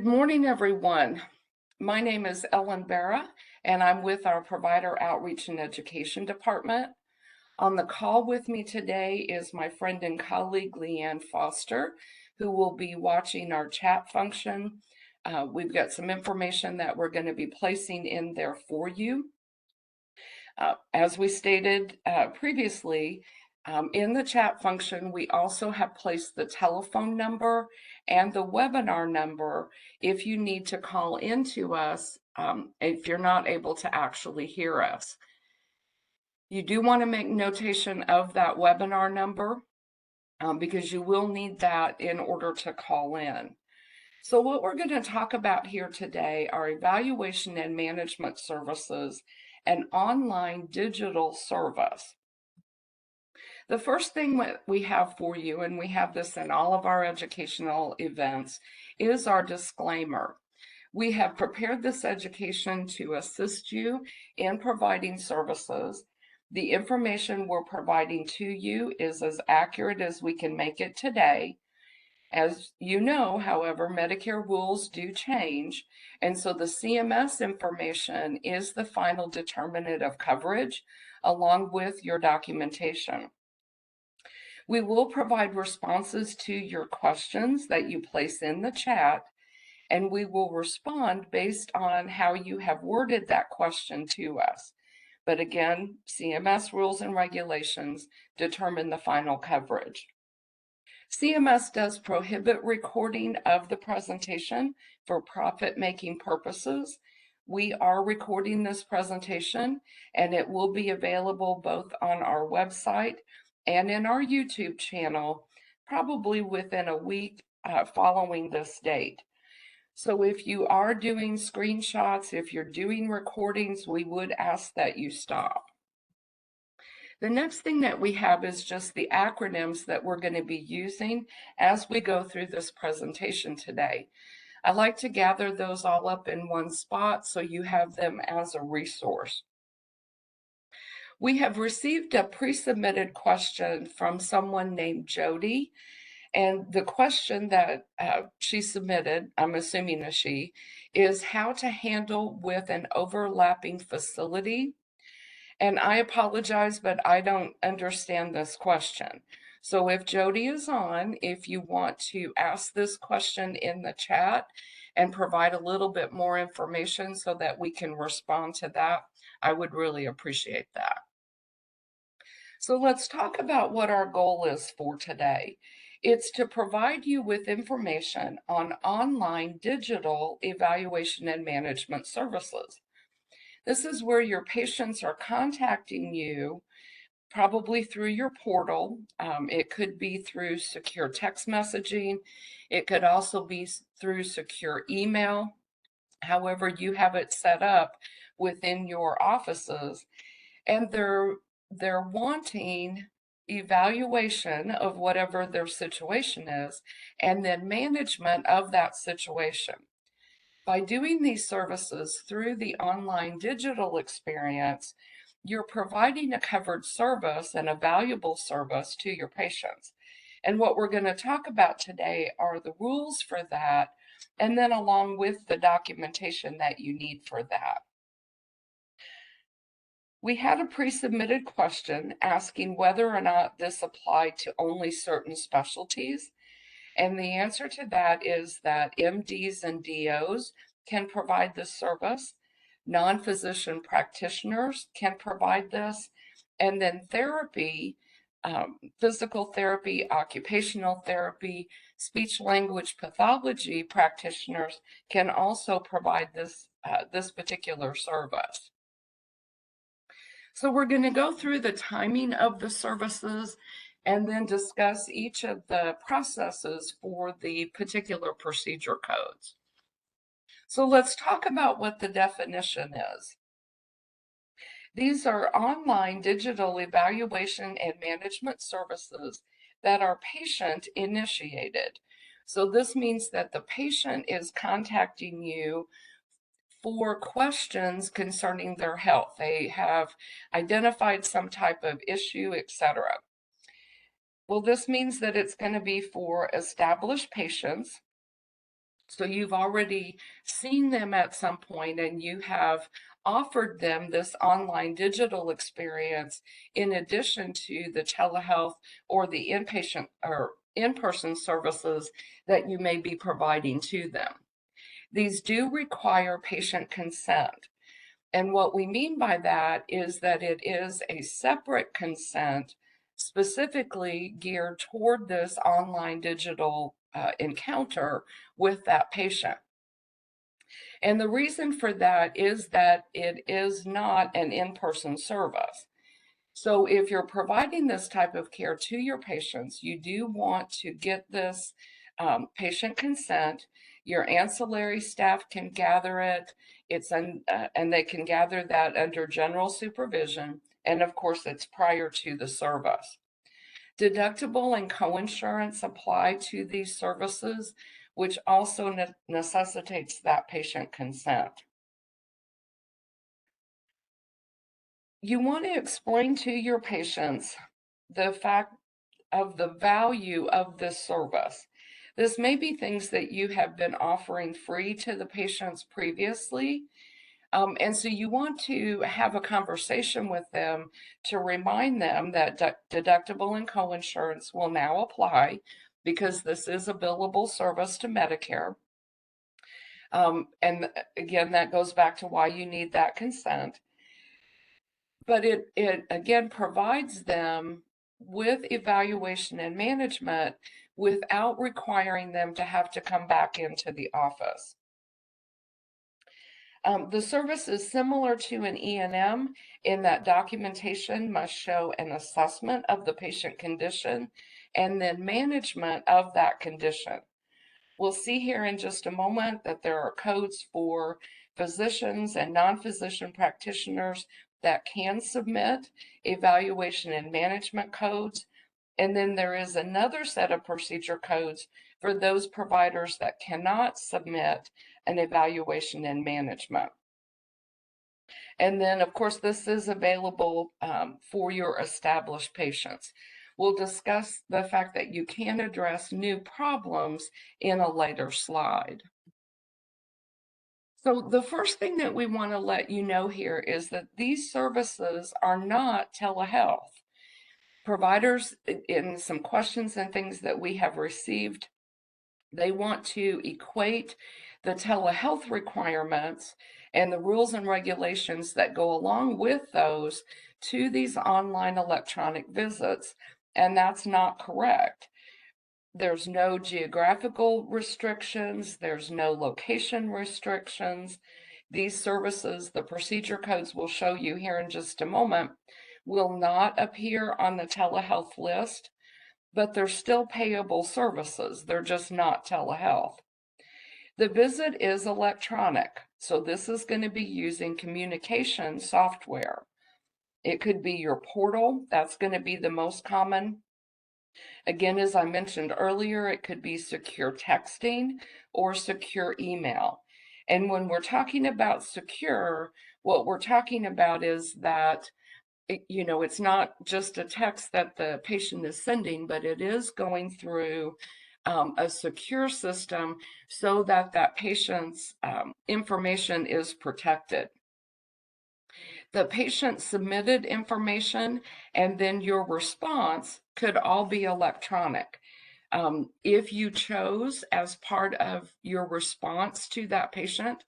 Good morning, everyone. My name is Ellen Barra, and I'm with our Provider Outreach and Education Department. On the call with me today is my friend and colleague, Leanne Foster, who will be watching our chat function. We've got some information that we're going to be placing in there for you. As we stated previously, in the chat function, we also have placed the telephone number and the webinar number if you need to call into us if you're not able to actually hear us. You do want to make notation of that webinar number because you will need that in order to call in. So what we're going to talk about here today are evaluation and management services and online digital service. The first thing that we have for you, and we have this in all of our educational events, is our disclaimer. We have prepared this education to assist you in providing services. The information we're providing to you is as accurate as we can make it today. As you know, however, Medicare rules do change, and so the CMS information is the final determinant of coverage, along with your documentation. We will provide responses to your questions that you place in the chat, and we will respond based on how you have worded that question to us. But again, CMS rules and regulations determine the final coverage. CMS does prohibit recording of the presentation for profit-making purposes. We are recording this presentation, and it will be available both on our website and in our YouTube channel, probably within a week following this date. So if you are doing screenshots, if you're doing recordings, we would ask that you stop. The next thing that we have is just the acronyms that we're going to be using as we go through this presentation today. I like to gather those all up in one spot so you have them as a resource. We have received a pre-submitted question from someone named Jody, and the question that she submitted, I'm assuming a she, is how to handle with an overlapping facility. And I apologize, but I don't understand this question. So if Jody is on, if you want to ask this question in the chat and provide a little bit more information so that we can respond to that, I would really appreciate that. So let's talk about what our goal is for today. It's to provide you with information on online digital evaluation and management services. This is where your patients are contacting you, probably through your portal. It could be through secure text messaging. It could also be through secure email, however you have it set up within your offices. And they're wanting evaluation of whatever their situation is, and then management of that situation. By doing these services through the online digital experience, you're providing a covered service and a valuable service to your patients. And what we're going to talk about today are the rules for that, and then along with the documentation that you need for that. We had a pre-submitted question asking whether or not this applied to only certain specialties. And the answer to that is that MDs and DOs can provide this service. Non-physician practitioners can provide this. And then therapy, physical therapy, occupational therapy, speech language pathology practitioners can also provide this, this particular service. So we're going to go through the timing of the services and then discuss each of the processes for the particular procedure codes. So let's talk about what the definition is. These are online digital evaluation and management services that are patient initiated. So this means that the patient is contacting you for questions concerning their health. They have identified some type of issue, etc. Well, this means that it's going to be for established patients So you've already seen them at some point and you have offered them this online digital experience in addition to the telehealth or the inpatient or in-person services that you may be providing to them. These do require patient consent. And what we mean by that is that it is a separate consent specifically geared toward this online digital encounter with that patient. And the reason for that is that it is not an in-person service. So if you're providing this type of care to your patients, you do want to get this patient consent. Your ancillary staff can gather it. And they can gather that under general supervision. And of course, it's prior to the service. Deductible and coinsurance apply to these services, which also necessitates that patient consent. You want to explain to your patients the fact of the value of this service. This may be things that you have been offering free to the patients previously. And so you want to have a conversation with them to remind them that deductible and coinsurance will now apply because this is a billable service to Medicare. And again, that goes back to why you need that consent. But it again provides them with evaluation and management without requiring them to have to come back into the office. The service is similar to an E&M in that documentation must show an assessment of the patient condition and then management of that condition. We'll see here in just a moment that there are codes for physicians and non-physician practitioners that can submit evaluation and management codes. And then there is another set of procedure codes for those providers that cannot submit an evaluation and management. And then, of course, this is available for your established patients. We'll discuss the fact that you can address new problems in a later slide. So the first thing that we want to let you know here is that these services are not telehealth. Providers, in some questions and things that we have received, they want to equate the telehealth requirements and the rules and regulations that go along with those to these online electronic visits, and that's not correct. There's no geographical restrictions, there's no location restrictions. These services, the procedure codes we'll show you here in just a moment, will not appear on the telehealth list, but they're still payable services. They're just not telehealth. The visit is electronic, so this is going to be using communication software. It could be your portal. That's going to be the most common. Again, as I mentioned earlier, it could be secure texting or secure email. And when we're talking about secure, what we're talking about is that it's not just a text that the patient is sending, but it is going through a secure system so that that patient's information is protected. The patient submitted information and then your response could all be electronic. If you chose as part of your response to that patient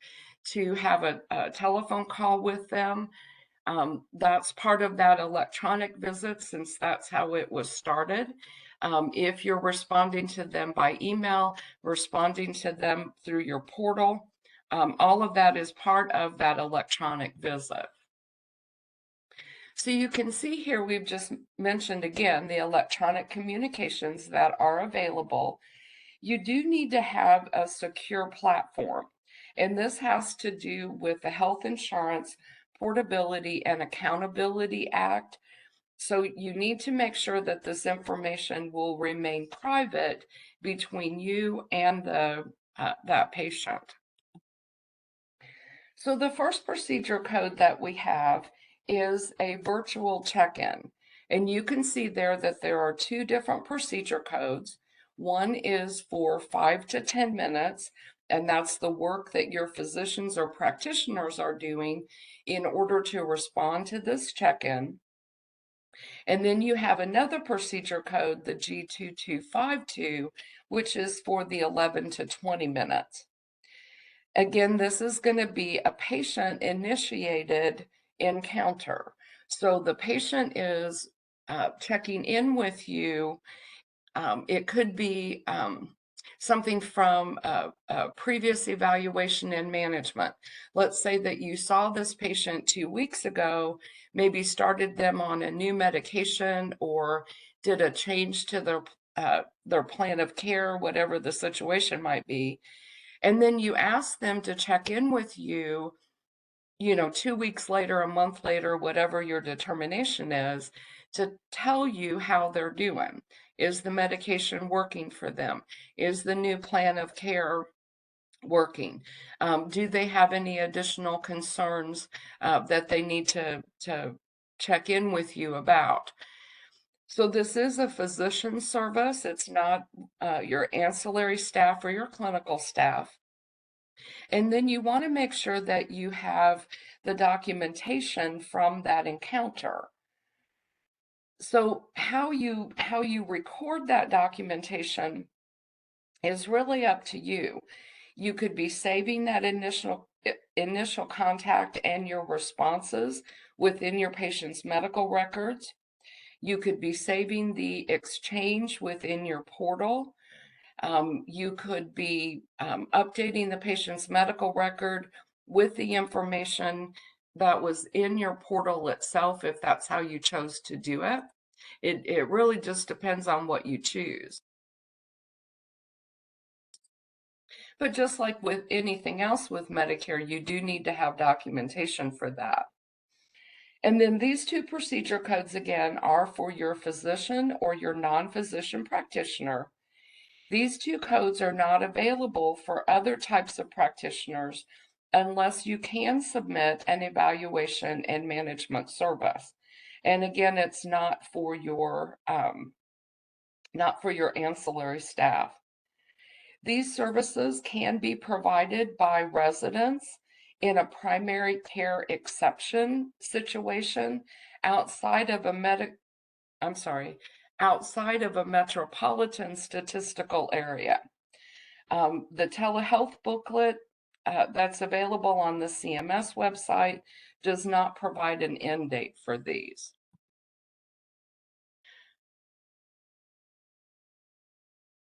to have a telephone call with them, that's part of that electronic visit since that's how it was started. If you're responding to them by email, responding to them through your portal, all of that is part of that electronic visit. So you can see here, we've just mentioned again the electronic communications that are available. You do need to have a secure platform, and this has to do with the Health Insurance Portability and Accountability Act. So you need to make sure that this information will remain private between you and that patient. So the first procedure code that we have is a virtual check-in. And you can see there that there are two different procedure codes. One is for 5 to 10 minutes, and that's the work that your physicians or practitioners are doing in order to respond to this check-in. And then you have another procedure code, the G2252, which is for the 11 to 20 minutes. Again, this is going to be a patient-initiated encounter. So the patient is checking in with you. It could be something from a previous evaluation and management. Let's say that you saw this patient 2 weeks ago, maybe started them on a new medication or did a change to their plan of care, whatever the situation might be. And then you ask them to check in with you, 2 weeks later, a month later, whatever your determination is, to tell you how they're doing. Is the medication working for them? Is the new plan of care working? Do they have any additional concerns that they need to check in with you about? So this is a physician service. It's not your ancillary staff or your clinical staff. And then you want to make sure that you have the documentation from that encounter. So how you record that documentation is really up to you. You could be saving that initial contact and your responses within your patient's medical records. You could be saving the exchange within your portal. You could be updating the patient's medical record with the information that was in your portal itself, if that's how you chose to do it. It really just depends on what you choose. But just like with anything else with Medicare, you do need to have documentation for that. And then these two procedure codes, again, are for your physician or your non-physician practitioner. These two codes are not available for other types of practitioners unless you can submit an evaluation and management service. And again, it's not for your ancillary staff. These services can be provided by residents in a primary care exception situation outside of a metropolitan statistical area. The telehealth booklet that's available on the CMS website does not provide an end date for these.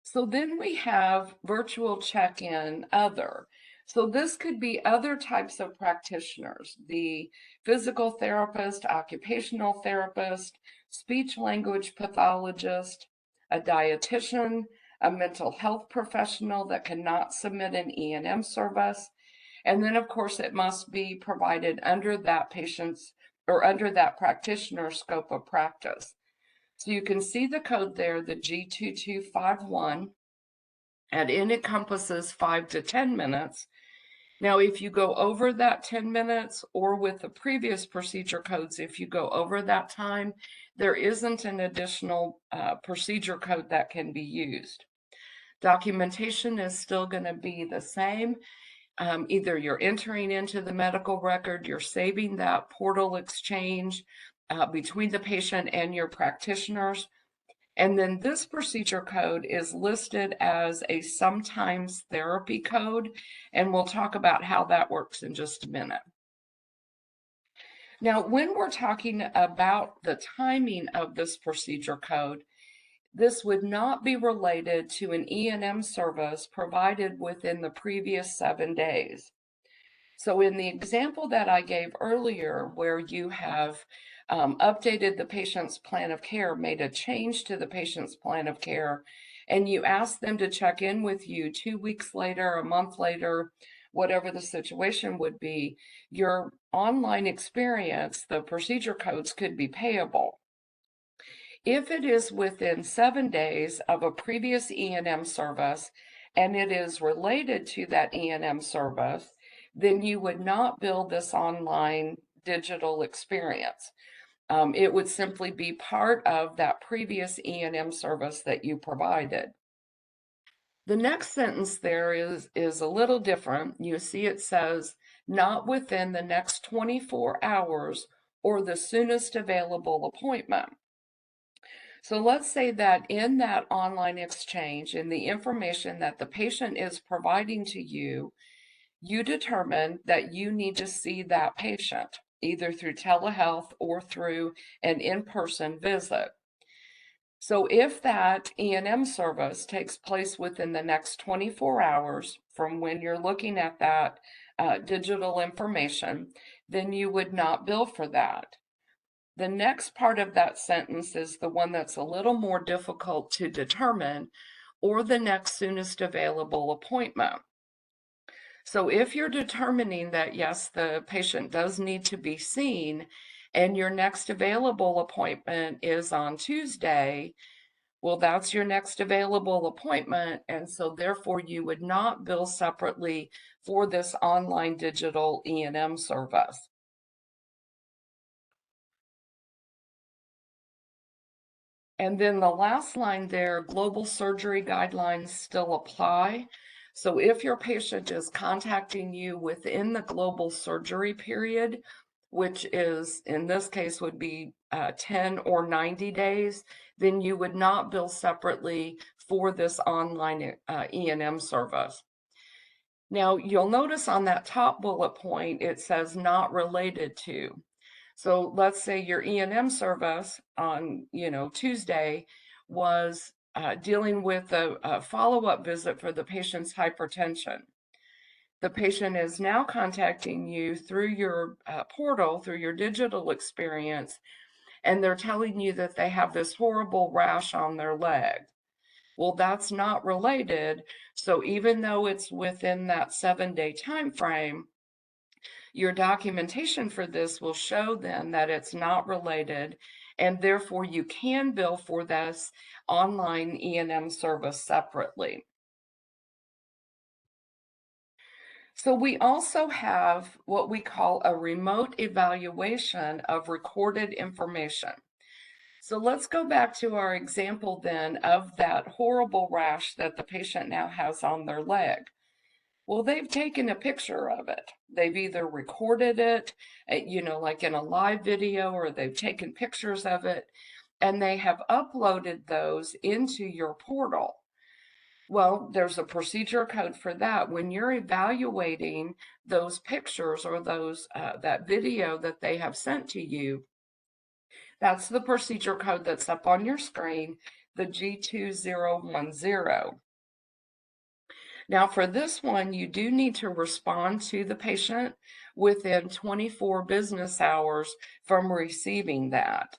So then we have virtual check-in other. So this could be other types of practitioners, the physical therapist, occupational therapist, speech language pathologist, a dietitian, a mental health professional that cannot submit an E&M service. And then of course it must be provided under that patient's or under that practitioner's scope of practice. So you can see the code there, the G2251, and it encompasses 5 to 10 minutes. Now, if you go over that 10 minutes or with the previous procedure codes, if you go over that time, there isn't an additional procedure code that can be used. Documentation is still going to be the same. Either you're entering into the medical record, you're saving that portal exchange between the patient and your practitioners. And then this procedure code is listed as a sometimes therapy code, and we'll talk about how that works in just a minute. Now, when we're talking about the timing of this procedure code, this would not be related to an E&M service provided within the previous 7 days. So in the example that I gave earlier, where you have updated the patient's plan of care, made a change to the patient's plan of care, and you ask them to check in with you 2 weeks later, a month later, whatever the situation would be, your online experience, the procedure codes could be payable. If it is within 7 days of a previous E&M service and it is related to that E&M service, then you would not bill this online digital experience. It would simply be part of that previous E&M service that you provided. The next sentence there is a little different. You see it says, not within the next 24 hours or the soonest available appointment. So let's say that in that online exchange, in the information that the patient is providing to you, you determine that you need to see that patient, either through telehealth or through an in-person visit. So if that E&M service takes place within the next 24 hours from when you're looking at that digital information, then you would not bill for that. The next part of that sentence is the one that's a little more difficult to determine, or the next soonest available appointment. So if you're determining that, yes, the patient does need to be seen, and your next available appointment is on Tuesday, well, that's your next available appointment, and so therefore you would not bill separately for this online digital E&M service. And then the last line there, global surgery guidelines still apply. So if your patient is contacting you within the global surgery period, which is in this case would be 10 or 90 days, then you would not bill separately for this online E&M service. Now you'll notice on that top bullet point, it says not related to. So let's say your E&M service on, Tuesday was dealing with a follow-up visit for the patient's hypertension. The patient is now contacting you through your portal, through your digital experience, and they're telling you that they have this horrible rash on their leg. Well, that's not related. So even though it's within that 7-day time frame, your documentation for this will show then that it's not related, and therefore you can bill for this online E&M service separately. So we also have what we call a remote evaluation of recorded information. So let's go back to our example then of that horrible rash that the patient now has on their leg. Well, they've taken a picture of it. They've either recorded it, like in a live video, or they've taken pictures of it, and they have uploaded those into your portal. Well, there's a procedure code for that. When you're evaluating those pictures or that video that they have sent to you, that's the procedure code that's up on your screen, the G2010. Now for this one, you do need to respond to the patient within 24 business hours from receiving that.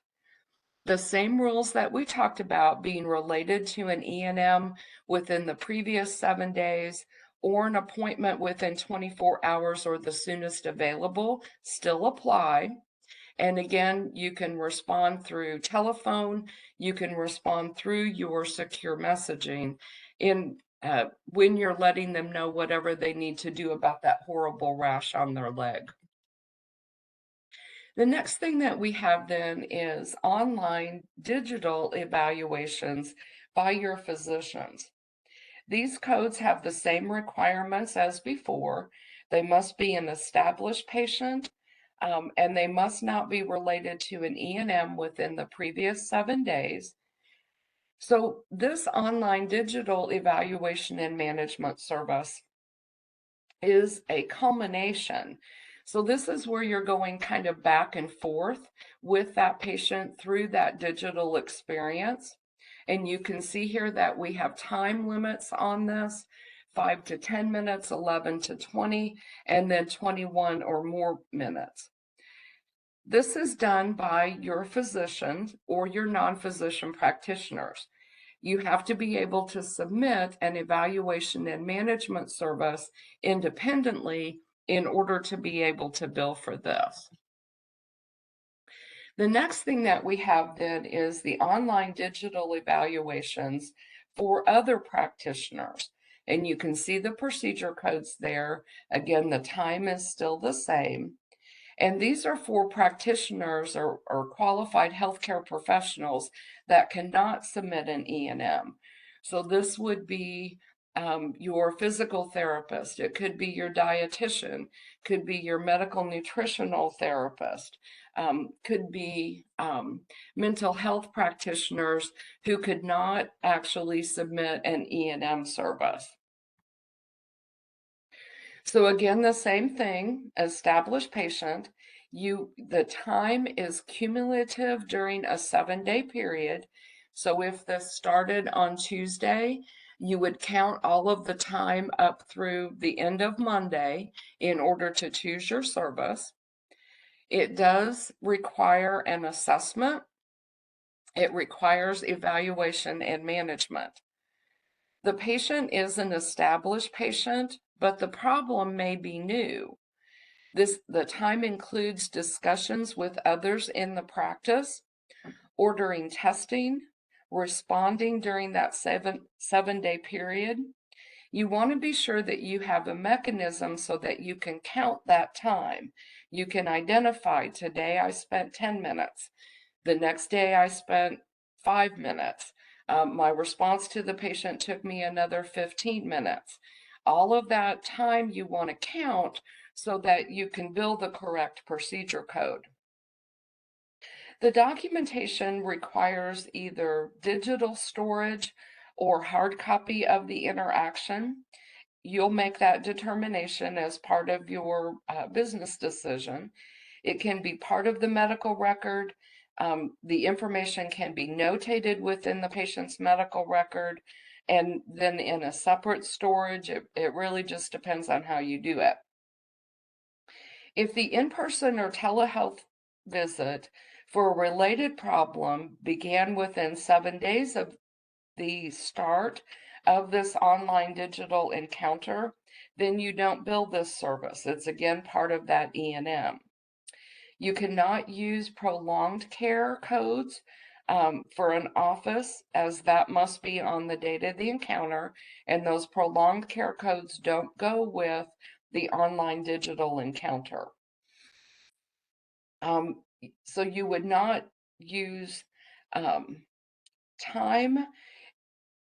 The same rules that we talked about being related to an E&M within the previous 7 days or an appointment within 24 hours or the soonest available still apply. And again, you can respond through telephone, you can respond through your secure messaging when you're letting them know whatever they need to do about that horrible rash on their leg. The next thing that we have then is online digital evaluations by your physicians. These codes have the same requirements as before. They must be an established patient, and they must not be related to an E&M within the previous 7 days. So this online digital evaluation and management service is a culmination. So this is where you're going kind of back and forth with that patient through that digital experience. And you can see here that we have time limits on this, 5 to 10 minutes, 11 to 20, and then 21 or more minutes. This is done by your physicians or your non-physician practitioners. You have to be able to submit an evaluation and management service independently in order to be able to bill for this. The next thing that we have then is the online digital evaluations for other practitioners. And you can see the procedure codes there. Again, the time is still the same. And these are for practitioners or qualified healthcare professionals that cannot submit an E&M. So this would be your physical therapist, it could be your dietitian, could be your medical nutritional therapist, could be mental health practitioners who could not actually submit an E&M service. So again, the same thing, established patient, the time is cumulative during a 7-day period. So if this started on Tuesday, you would count all of the time up through the end of Monday in order to choose your service. It does require an assessment. It requires evaluation and management. The patient is an established patient, but the problem may be new. The time includes discussions with others in the practice, ordering testing, responding during that seven-day period. You want to be sure that you have a mechanism so that you can count that time. You can identify, today I spent 10 minutes. The next day I spent 5 minutes. My response to the patient took me another 15 minutes. All of that time you want to count so that you can build the correct procedure code. The documentation requires either digital storage or hard copy of the interaction. You'll make that determination as part of your business decision. It can be part of the medical record. The information can be notated within the patient's medical record and then in a separate storage. It really just depends on how you do it. If the in-person or telehealth visit for a related problem began within 7 days of the start of this online digital encounter, then you don't bill this service. It's again part of that E&M. You cannot use prolonged care codes for an office, as that must be on the date of the encounter, and those prolonged care codes don't go with the online digital encounter. So you would not use time,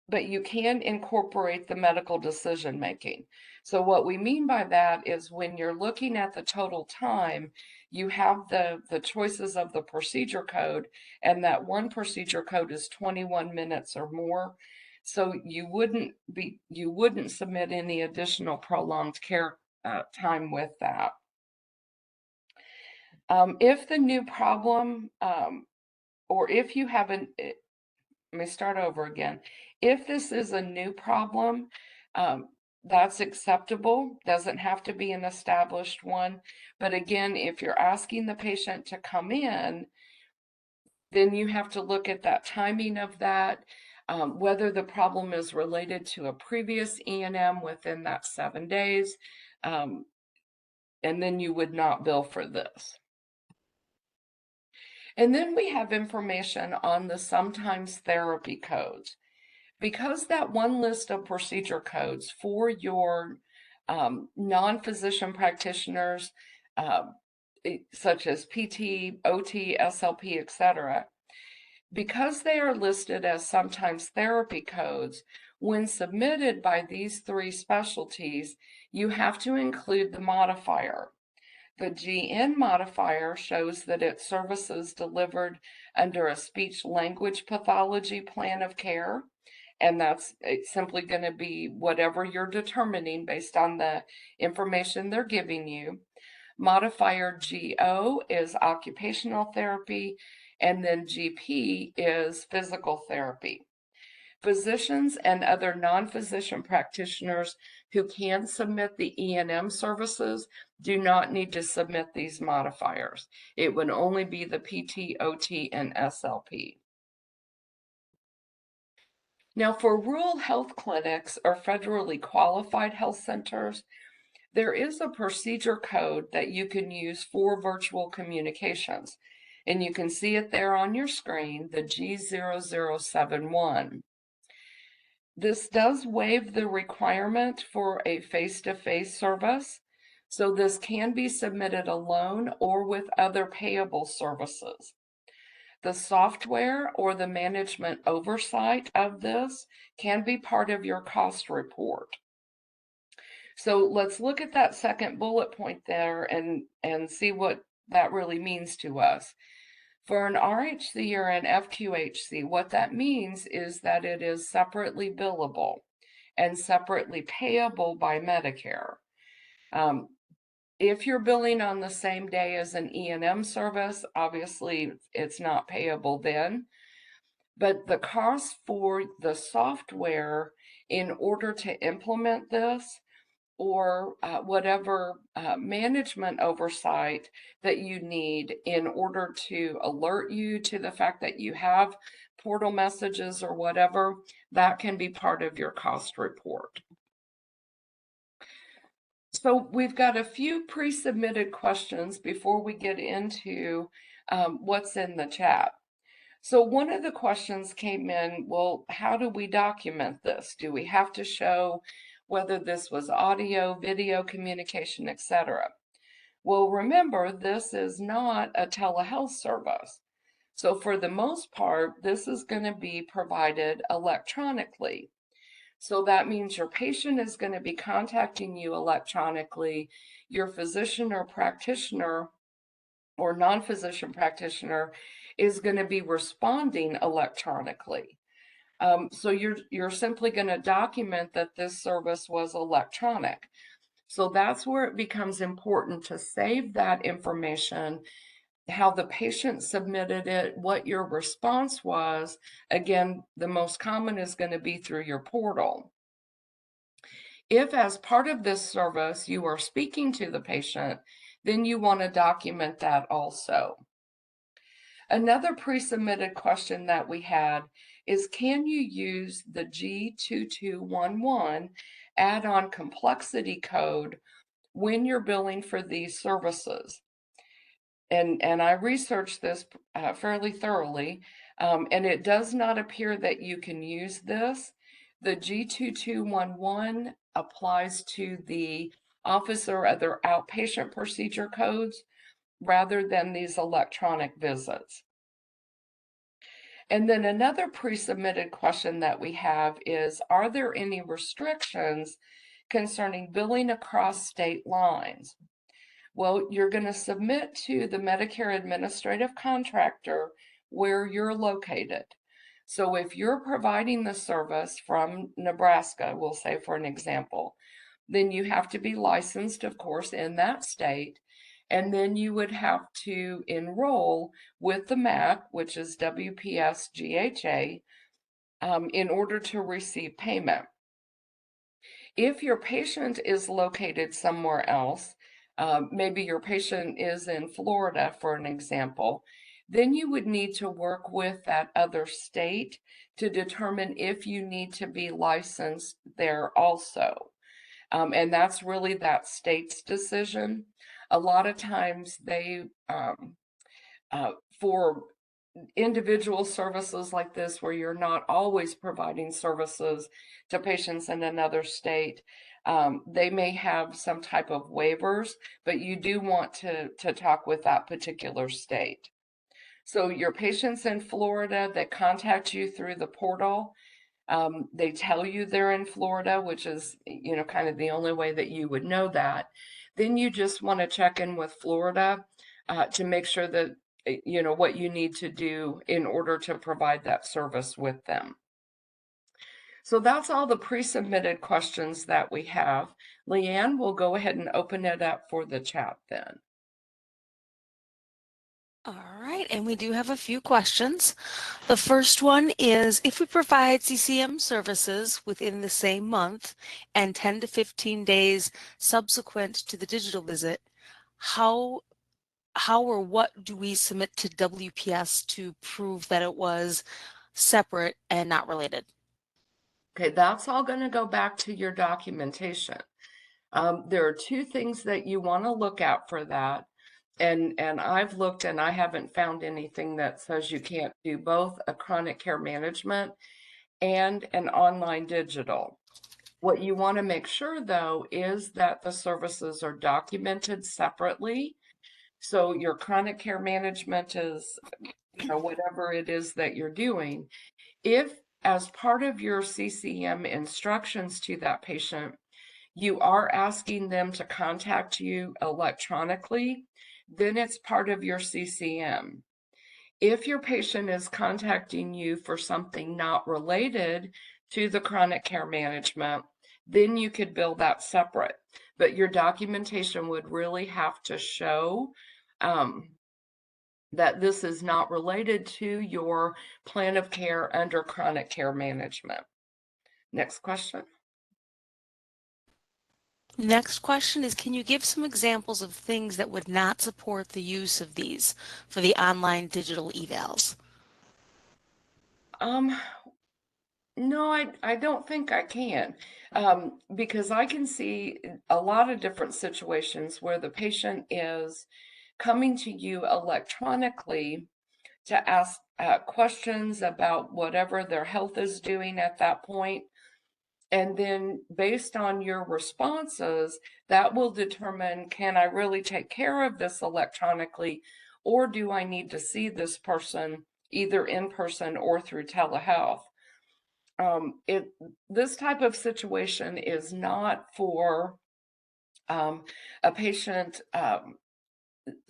but you can incorporate the medical decision making. So what we mean by that is when you're looking at the total time, you have the choices of the procedure code, and that one procedure code is 21 minutes or more. So you wouldn't submit any additional prolonged care time with that. If the new problem, or if you haven't, let me start over again. If this is a new problem, that's acceptable, doesn't have to be an established one. But again, if you're asking the patient to come in, then you have to look at that timing of that, whether the problem is related to a previous E&M within that 7 days, and then you would not bill for this. And then we have information on the sometimes therapy codes. Because that one list of procedure codes for your non-physician practitioners, such as PT, OT, SLP, etc., because they are listed as sometimes therapy codes, when submitted by these 3 specialties, you have to include the modifier. The GN modifier shows that it's services delivered under a speech-language pathology plan of care, and it's simply going to be whatever you're determining based on the information they're giving you. Modifier GO is occupational therapy, and then GP is physical therapy. Physicians and other non-physician practitioners who can submit the E&M services do not need to submit these modifiers. It would only be the PT, OT, and SLP. Now, for rural health clinics or federally qualified health centers, there is a procedure code that you can use for virtual communications, and you can see it there on your screen, the G0071. This does waive the requirement for a face-to-face service, so this can be submitted alone or with other payable services. The software or the management oversight of this can be part of your cost report. So let's look at that second bullet point there and see what that really means to us. For an RHC or an FQHC, what that means is that it is separately billable and separately payable by Medicare. If you're billing on the same day as an E&M service, obviously it's not payable then. But the cost for the software in order to implement this or whatever management oversight that you need in order to alert you to the fact that you have portal messages or whatever, that can be part of your cost report. So we've got a few pre-submitted questions before we get into what's in the chat. So one of the questions came in, well, how do we document this? Do we have to show whether this was audio, video communication, etc.? Well, remember, this is not a telehealth service. So for the most part, this is going to be provided electronically. So that means your patient is going to be contacting you electronically. Your physician or practitioner or non-physician practitioner is going to be responding electronically. So you're simply going to document that this service was electronic. So that's where it becomes important to save that information, how the patient submitted it, what your response was. Again, the most common is going to be through your portal. If as part of this service you are speaking to the patient, then you want to document that also. Another pre-submitted question that we had is, can you use the G2211 add-on complexity code when you're billing for these services? And I researched this fairly thoroughly, and it does not appear that you can use this. The G2211 applies to the office or other outpatient procedure codes rather than these electronic visits. And then another pre-submitted question that we have is, are there any restrictions concerning billing across state lines? Well, you're going to submit to the Medicare administrative contractor where you're located. So if you're providing the service from Nebraska, we'll say for an example, then you have to be licensed, of course, in that state. And then you would have to enroll with the MAC, which is WPS-GHA, in order to receive payment. If your patient is located somewhere else, maybe your patient is in Florida, for an example, then you would need to work with that other state to determine if you need to be licensed there also. And that's really that state's decision. A lot of times they, for individual services like this, where you're not always providing services to patients in another state, they may have some type of waivers, but you do want to talk with that particular state. So your patients in Florida that contact you through the portal, they tell you they're in Florida, which is, kind of the only way that you would know that. Then you just want to check in with Florida to make sure that, what you need to do in order to provide that service with them. So that's all the pre-submitted questions that we have. Leanne, we'll go ahead and open it up for the chat then. All right, and we do have a few questions. The first one is, if we provide CCM services within the same month and 10 to 15 days subsequent to the digital visit, how or what do we submit to WPS to prove that it was separate and not related? Okay, that's all going to go back to your documentation. There are two things that you want to look at for that. And I've looked and I haven't found anything that says you can't do both a chronic care management and an online digital. What you want to make sure, though, is that the services are documented separately So your chronic care management is, whatever it is that you're doing. If, as part of your CCM instructions to that patient, you are asking them to contact you electronically, then it's part of your CCM. If your patient is contacting you for something not related to the chronic care management, then you could bill that separate. But your documentation would really have to show that this is not related to your plan of care under chronic care management. Next question. Next question is, can you give some examples of things that would not support the use of these for the online digital evals? No, I don't think I can, because I can see a lot of different situations where the patient is coming to you electronically to ask questions about whatever their health is doing at that point. And then based on your responses, that will determine, can I really take care of this electronically, or do I need to see this person either in person or through telehealth? This type of situation is not for a patient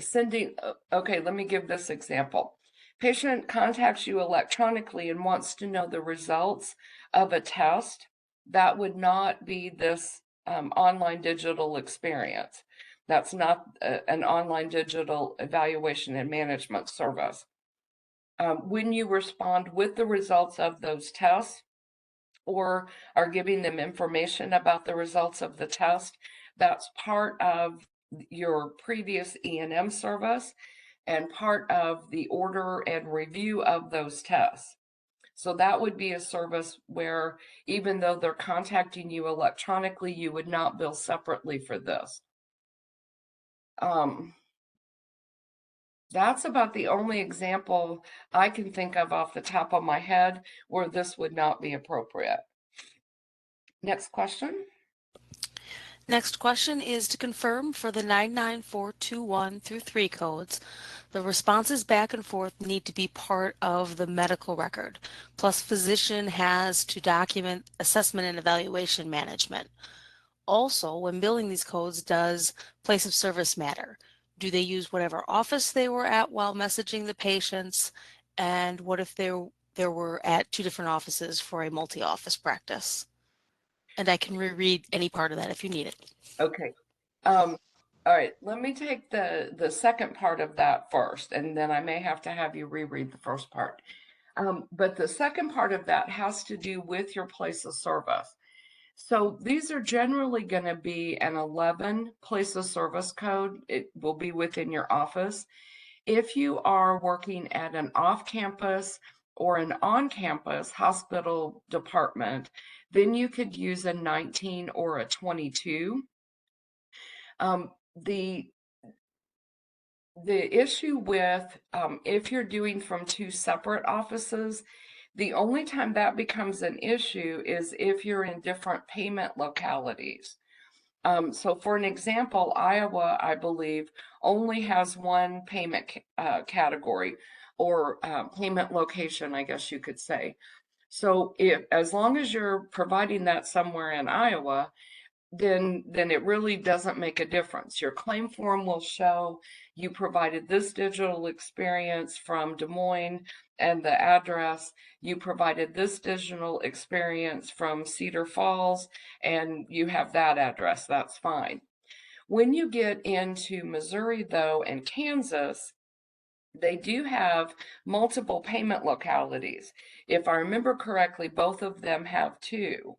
sending, okay, let me give this example. Patient contacts you electronically and wants to know the results of a test. That would not be this online digital experience. That's not an online digital evaluation and management service. When you respond with the results of those tests, or are giving them information about the results of the test, that's part of your previous E&M service and part of the order and review of those tests. So that would be a service where, even though they're contacting you electronically, you would not bill separately for this. That's about the only example I can think of off the top of my head where this would not be appropriate. Next question. Next question is to confirm for the 99421 through 3 codes, the responses back and forth need to be part of the medical record, plus physician has to document assessment and evaluation management. Also, when billing these codes, does place of service matter? Do they use whatever office they were at while messaging the patients? And what if there were at 2 different offices for a multi-office practice? And I can reread any part of that if you need it. Okay. All right, let me take the second part of that first, and then I may have to have you reread the first part. But the second part of that has to do with your place of service. So these are generally going to be an 11 place of service code. It will be within your office. If you are working at an off-campus or an on-campus hospital department, then you could use a 19 or a 22. The issue with if you're doing from 2 separate offices, the only time that becomes an issue is if you're in different payment localities. So for an example, Iowa, I believe, only has one payment category, or payment location, I guess you could say. So as long as you're providing that somewhere in Iowa, then it really doesn't make a difference. Your claim form will show you provided this digital experience from Des Moines and the address. You provided this digital experience from Cedar Falls and you have that address. That's fine. When you get into Missouri, though, and Kansas, they do have multiple payment localities. If I remember correctly, both of them have 2.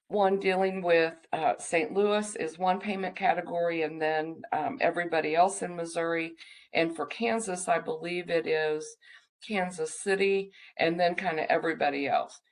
One dealing with St. Louis is one payment category, and then everybody else in Missouri. And for Kansas, I believe it is Kansas City, and then kind of everybody else.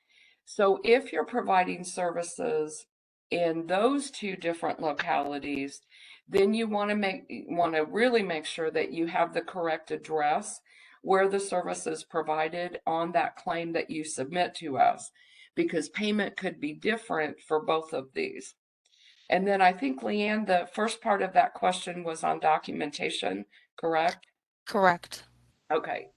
So if you're providing services in those 2 different localities, then you want to really make sure that you have the correct address where the service is provided on that claim that you submit to us, because payment could be different for both of these. And then I think, Leanne, the first part of that question was on documentation, correct? Correct. Okay.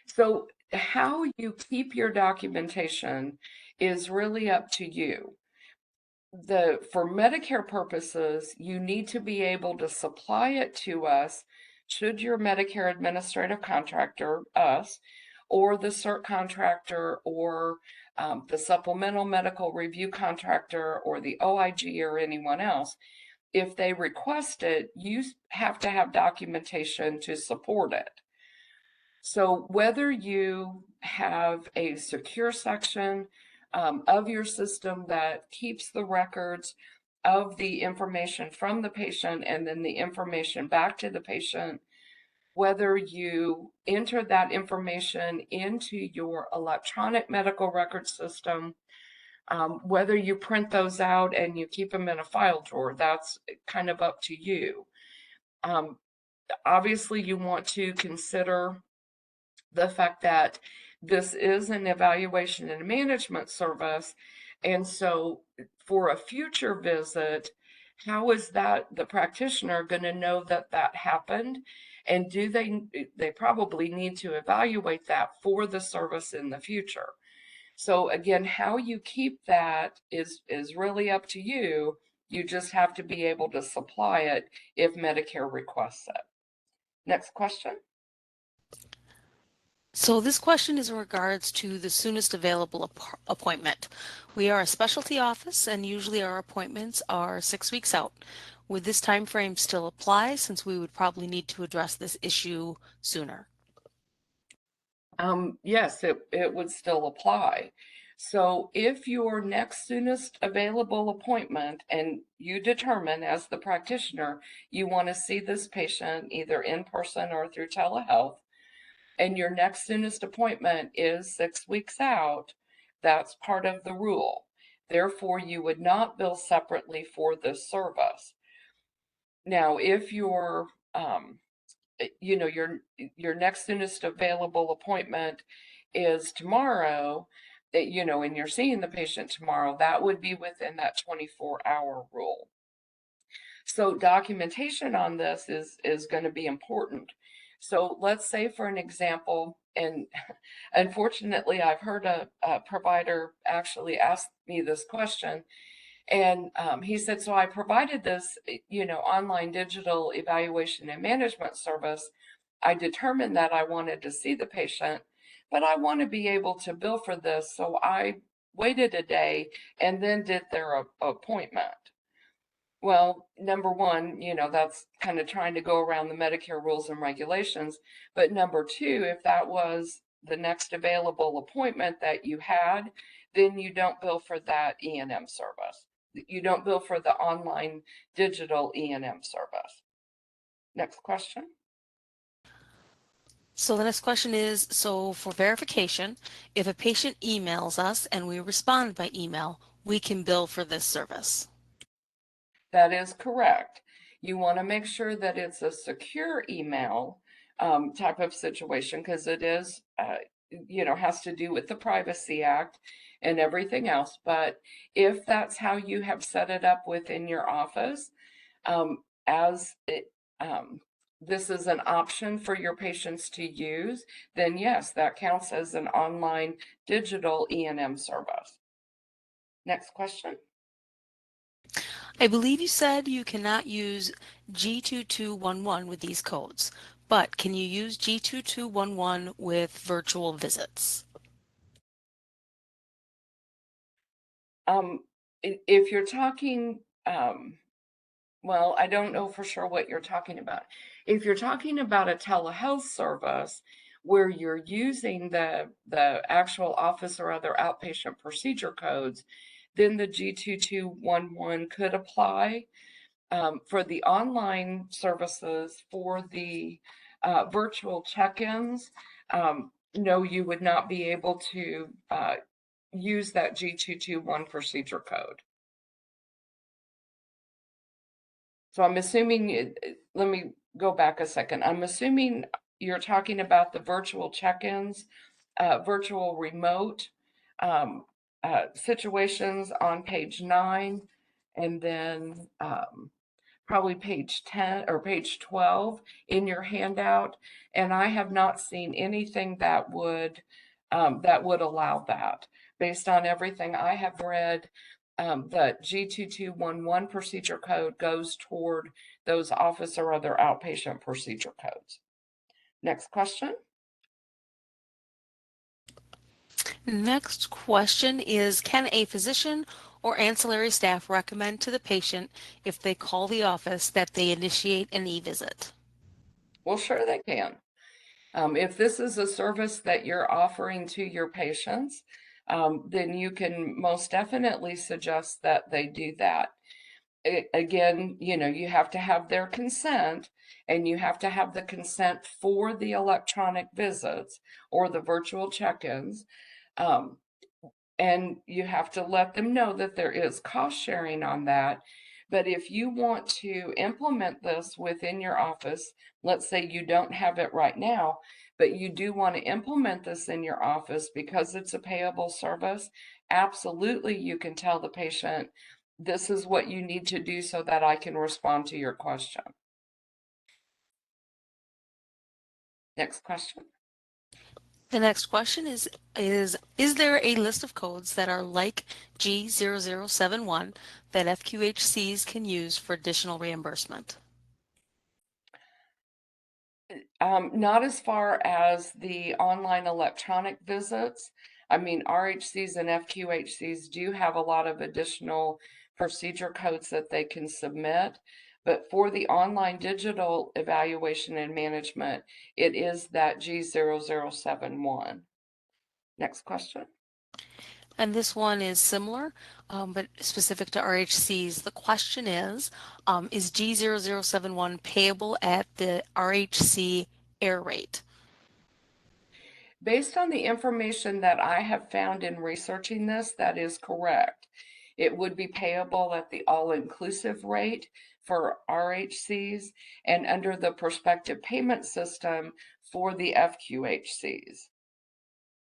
So how you keep your documentation is really up to you. For Medicare purposes, you need to be able to supply it to us should your Medicare administrative contractor, us, or the CERT contractor, or the supplemental medical review contractor, or the OIG, or anyone else, if they request it, you have to have documentation to support it. So whether you have a secure section of your system that keeps the records of the information from the patient and then the information back to the patient, whether you enter that information into your electronic medical record system, whether you print those out and you keep them in a file drawer, that's kind of up to you. Obviously, you want to consider the fact that this is an evaluation and management service. And so for a future visit, how is that the practitioner going to know that that happened? And do they probably need to evaluate that for the service in the future. So again, how you keep that is really up to you. You just have to be able to supply it if Medicare requests it. Next question. So this question is in regards to the soonest available appointment. We are a specialty office and usually our appointments are 6 weeks out. Would this time frame still apply since we would probably need to address this issue sooner? Yes, it would still apply. So if your next soonest available appointment and you determine as the practitioner, you want to see this patient either in person or through telehealth, and your next soonest appointment is 6 weeks out, that's part of the rule. Therefore, you would not bill separately for this service. Now, if your next soonest available appointment is tomorrow, and you're seeing the patient tomorrow, that would be within that 24-hour rule. So documentation on this is going to be important. So let's say, for an example, and unfortunately, I've heard a provider actually ask me this question, and he said, so I provided this, online digital evaluation and management service. I determined that I wanted to see the patient, but I want to be able to bill for this. So I waited a day and then did their appointment. Well, number one, that's kind of trying to go around the Medicare rules and regulations. But number two, if that was the next available appointment that you had, then you don't bill for that E&M service. You don't bill for the online digital E&M service. Next question. So the next question is, so for verification, if a patient emails us and we respond by email, we can bill for this service. That is correct. You want to make sure that it's a secure email type of situation because it is, has to do with the Privacy Act and everything else. But if that's how you have set it up within your office, as it, this is an option for your patients to use, then yes, that counts as an online digital E&M service. Next question. I believe you said you cannot use G2211 with these codes, but can you use G2211 with virtual visits? If you're talking, well, I don't know for sure what you're talking about. If you're talking about a telehealth service where you're using the actual office or other outpatient procedure codes, then the G2211 could apply. For the online services, for the virtual check-ins, no, you would not be able to use that G221 procedure code. So I'm assuming, let me go back a second. I'm assuming you're talking about the virtual check-ins, virtual remote situations on page 9. and then probably page 10 or page 12 in your handout. And I have not seen anything that would allow that. Based on everything I have read, the G2211 procedure code goes toward those office or other outpatient procedure codes. Next question. Next question is, can a physician or ancillary staff recommend to the patient if they call the office that they initiate an e-visit? Well, sure they can. If this is a service that you're offering to your patients, then you can most definitely suggest that they do that. Again, you have to have their consent, and you have to have the consent for the electronic visits or the virtual check-ins. Um, and you have to let them know that there is cost sharing on that. But if you want to implement this within your office, let's say you don't have it right now, but you do want to implement this in your office because it's a payable service, absolutely you can tell the patient, this is what you need to do so that I can respond to your question. Next question. The next question is there a list of codes that are like G0071 that FQHCs can use for additional reimbursement? Not as far as the online electronic visits. I mean, RHCs and FQHCs do have a lot of additional procedure codes that they can submit, but for the online digital evaluation and management, it is that G0071. Next question. And this one is similar, but specific to RHCs. The question is G0071 payable at the RHC air rate? Based on the information that I have found in researching this, that is correct. It would be payable at the all-inclusive rate for RHCs and under the prospective payment system for the FQHCs.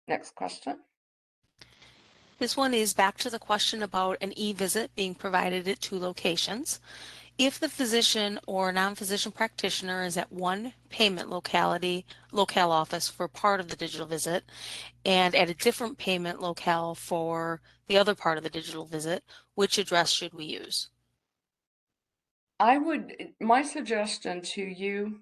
Next question. This one is back to the question about an e-visit being provided at 2 locations. If the physician or non-physician practitioner is at one payment locale office for part of the digital visit and at a different payment locale for the other part of the digital visit, which address should we use? My suggestion to you,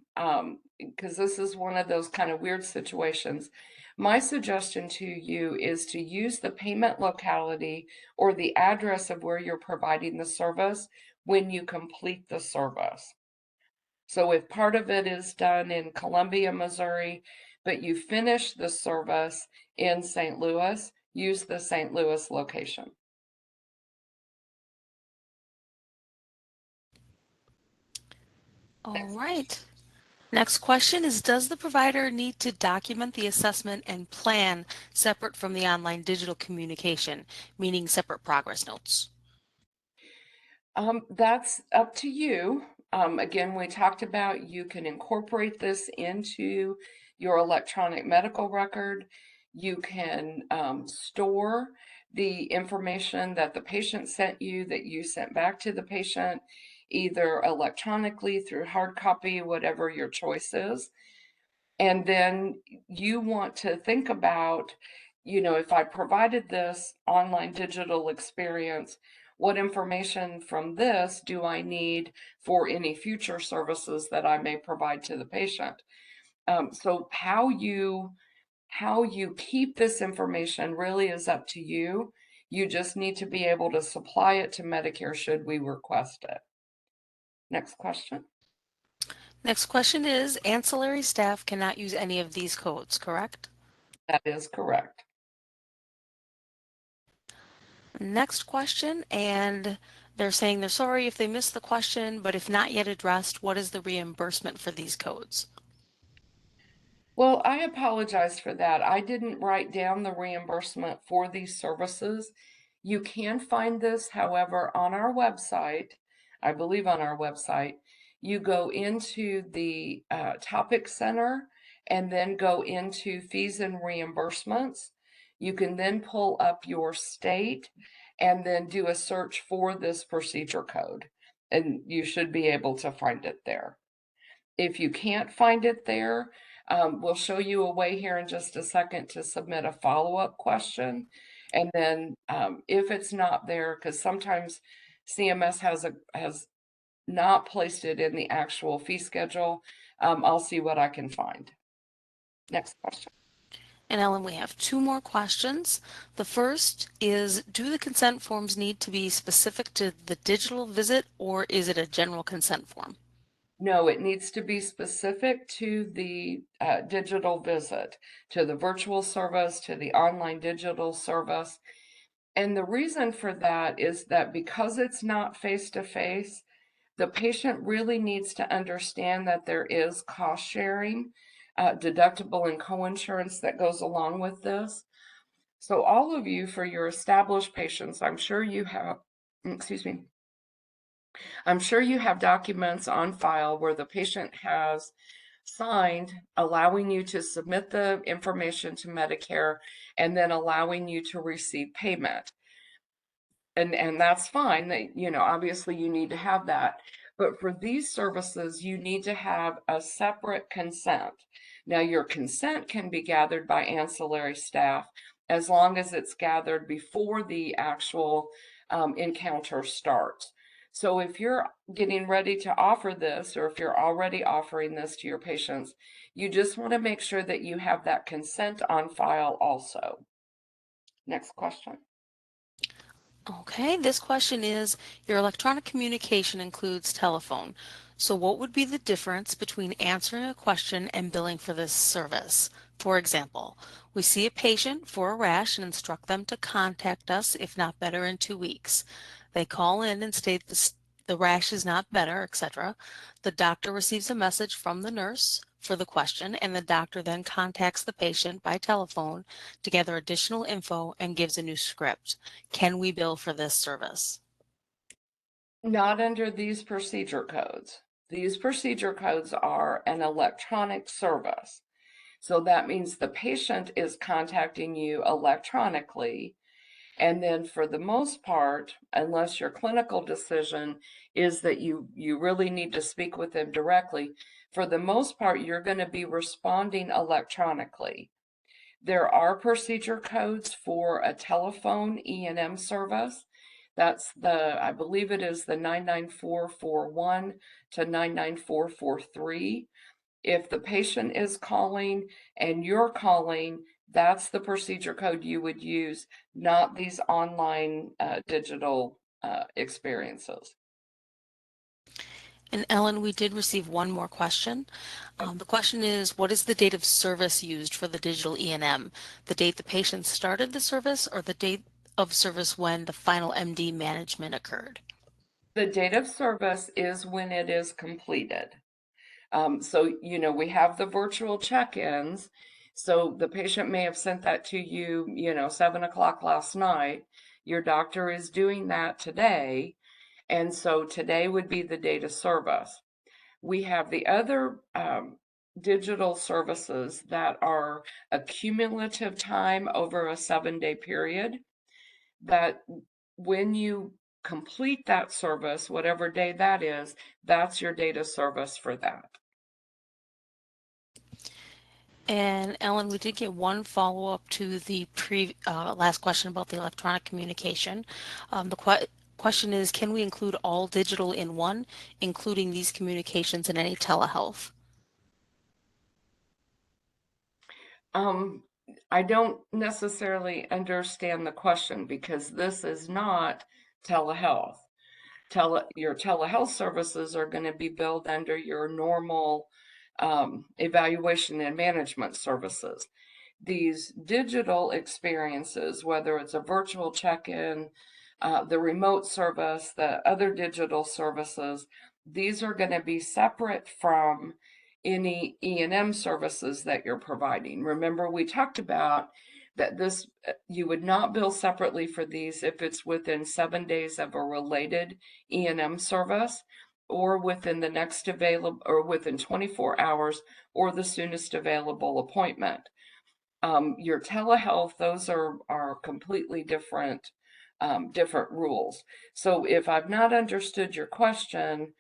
because this is one of those kind of weird situations, my suggestion to you is to use the payment locality or the address of where you're providing the service when you complete the service. So if part of it is done in Columbia, Missouri, but you finish the service in St. Louis, use the St. Louis location. All right. Next question is, does the provider need to document the assessment and plan separate from the online digital communication, meaning separate progress notes? That's up to you. Again, we talked about you can incorporate this into your electronic medical record. You can store the information that the patient sent you that you sent back to the patient, either electronically through hard copy, whatever your choice is. And then you want to think about, if I provided this online digital experience, what information from this do I need for any future services that I may provide to the patient? So how you keep this information really is up to you. You just need to be able to supply it to Medicare should we request it. Next question. Next question is, ancillary staff cannot use any of these codes, correct? That is correct. Next question, and they're saying they're sorry if they missed the question, but if not yet addressed, what is the reimbursement for these codes? Well, I apologize for that. I didn't write down the reimbursement for these services. You can find this, however, on our website. I believe on our website. You go into the topic center and then go into fees and reimbursements. You can then pull up your state and then do a search for this procedure code, and you should be able to find it there. If you can't find it there, we'll show you a way here in just a second to submit a follow-up question. And then if it's not there, because sometimes CMS has not placed it in the actual fee schedule, I'll see what I can find. Next question. And Ellen, we have two more questions. The first is, do the consent forms need to be specific to the digital visit, or is it a general consent form? No, it needs to be specific to the digital visit, to the virtual service, to the online digital service. And the reason for that is that because it's not face-to-face, the patient really needs to understand that there is cost sharing, deductible and coinsurance that goes along with this. So all of you, for your established patients, I'm sure you have, excuse me, I'm sure you have documents on file where the patient has signed allowing you to submit the information to Medicare and then allowing you to receive payment. And that's fine. Obviously you need to have that. But for these services, you need to have a separate consent. Now, your consent can be gathered by ancillary staff as long as it's gathered before the actual encounter starts. So if you're getting ready to offer this, or if you're already offering this to your patients, you just want to make sure that you have that consent on file also. Next question. Okay, this question is, your electronic communication includes telephone. So what would be the difference between answering a question and billing for this service? For example, we see a patient for a rash and instruct them to contact us if not better in 2 weeks. They call in and state the rash is not better, etc. The doctor receives a message from the nurse for the question, and the doctor then contacts the patient by telephone to gather additional info and gives a new script. Can we bill for this service? Not under these procedure codes. These procedure codes are an electronic service. So that means the patient is contacting you electronically. And then for the most part, unless your clinical decision is that you really need to speak with them directly, for the most part, you're going to be responding electronically. There are procedure codes for a telephone E&M service. That's I believe it is the 99441 to 99443. If the patient is calling and you're calling, that's the procedure code you would use, not these online digital experiences. And Ellen, we did receive one more question. The question is, what is the date of service used for the digital E&M? The date the patient started the service, or the date of service when the final MD management occurred? The date of service is when it is completed. So, we have the virtual check-ins. So the patient may have sent that to you, 7 o'clock last night. Your doctor is doing that today. And so today would be the date of service. We have the other digital services that are a cumulative time over a 7-day period, that when you complete that service, whatever day that is, that's your date of service for that. And Ellen, we did get one follow-up to the last question about the electronic communication. The question is, can we include all digital in one, including these communications and any telehealth? I don't necessarily understand the question, because this is not telehealth. Your telehealth services are going to be billed under your normal evaluation and management services. These digital experiences, whether it's a virtual check-in, the remote service, the other digital services, these are going to be separate from any E&M services that you're providing. Remember, we talked about that you would not bill separately for these if it's within 7 days of a related E&M service, or within the next available, or within 24 hours, or the soonest available appointment. Your telehealth, those are completely different different rules. So if I've not understood your question,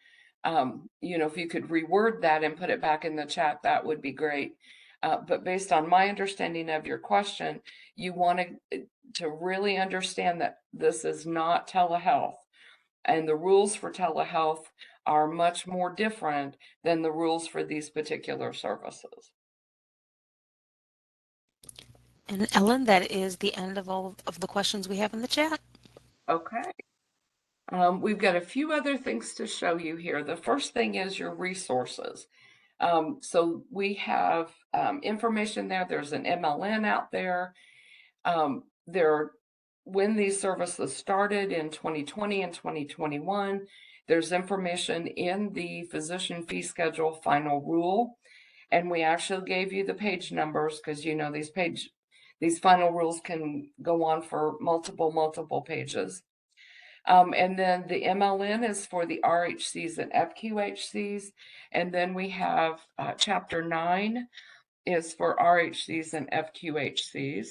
if you could reword that and put it back in the chat, that would be great. But based on my understanding of your question, you want to really understand that this is not telehealth, and the rules for telehealth are much more different than the rules for these particular services. And Ellen, that is the end of all of the questions we have in the chat. Okay. We've got a few other things to show you here. The first thing is your resources. So we have information there. There's an MLN out there. When these services started in 2020 and 2021, there's information in the physician fee schedule final rule. And we actually gave you the page numbers because these final rules can go on for multiple pages. And then the MLN is for the RHCs and FQHCs. And then we have Chapter 9 is for RHCs and FQHCs.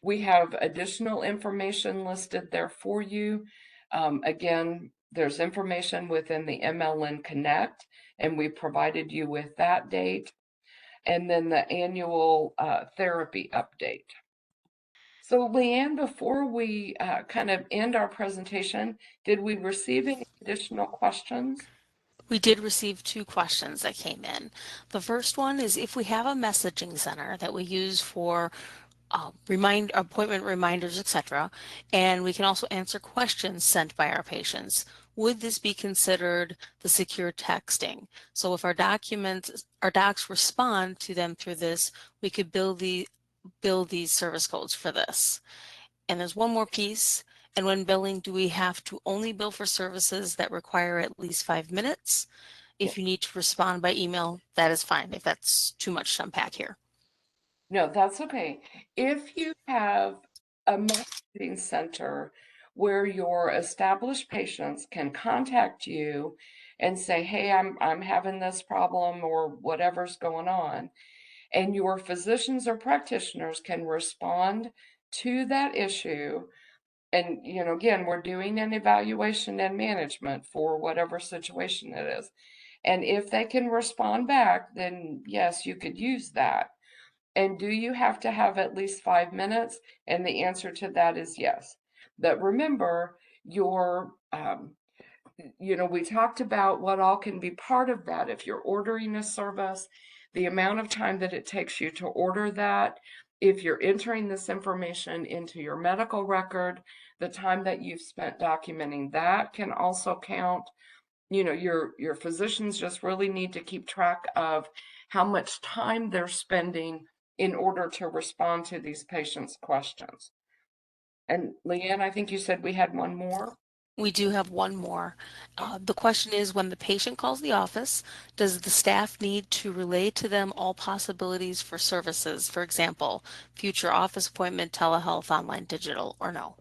We have additional information listed there for you. Again, there's information within the MLN Connect, and we provided you with that date. And then the annual therapy update. So Leanne, before we kind of end our presentation, did we receive any additional questions? We did receive 2 questions that came in. The first one is if we have a messaging center that we use for appointment reminders, etc., and we can also answer questions sent by our patients, would this be considered the secure texting? So if our docs respond to them through this, we could build these service codes for this. And there's one more piece. And when billing, do we have to only bill for services that require at least 5 minutes? If you need to respond by email, that is fine, if that's too much to unpack here. No, that's okay. If you have a messaging center where your established patients can contact you and say, hey, I'm having this problem or whatever's going on, and your physicians or practitioners can respond to that issue. And, again, we're doing an evaluation and management for whatever situation it is. And if they can respond back, then yes, you could use that. And do you have to have at least 5 minutes? And the answer to that is yes. But remember, we talked about what all can be part of that. If you're ordering a service, the amount of time that it takes you to order that, if you're entering this information into your medical record, the time that you've spent documenting that can also count. Your physicians just really need to keep track of how much time they're spending in order to respond to these patients' questions. And Leanne, I think you said we had one more. We do have one more. The question is, when the patient calls the office, does the staff need to relay to them all possibilities for services? For example, future office appointment, telehealth, online, digital, or no?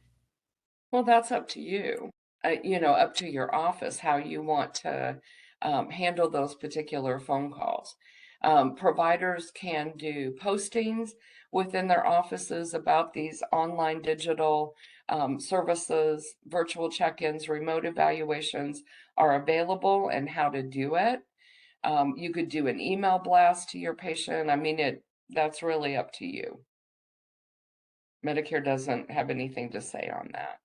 Well, that's up to you, up to your office, how you want to handle those particular phone calls. Providers can do postings within their offices about these online digital services, virtual check-ins, remote evaluations are available and how to do it. You could do an email blast to your patient. I mean, that's really up to you. Medicare doesn't have anything to say on that.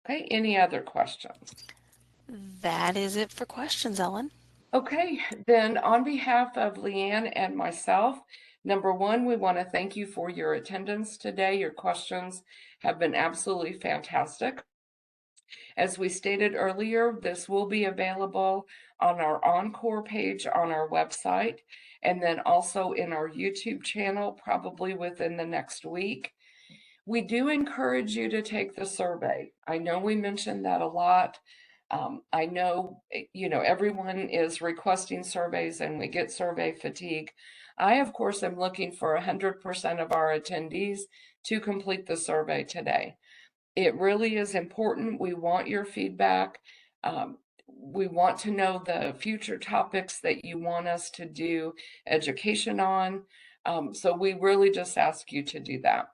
Okay, any other questions? That is it for questions, Ellen. Okay, then on behalf of Leanne and myself, number one, we want to thank you for your attendance today. Your questions have been absolutely fantastic. As we stated earlier, this will be available on our Encore page on our website, and then also in our YouTube channel, probably within the next week. We do encourage you to take the survey. I know we mentioned that a lot. I know, everyone is requesting surveys and we get survey fatigue. I, of course, am looking for 100% of our attendees to complete the survey today. It really is important. We want your feedback. We want to know the future topics that you want us to do education on. So we really just ask you to do that.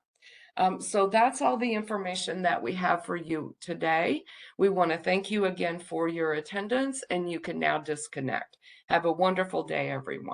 So that's all the information that we have for you today. We want to thank you again for your attendance, and you can now disconnect. Have a wonderful day, everyone.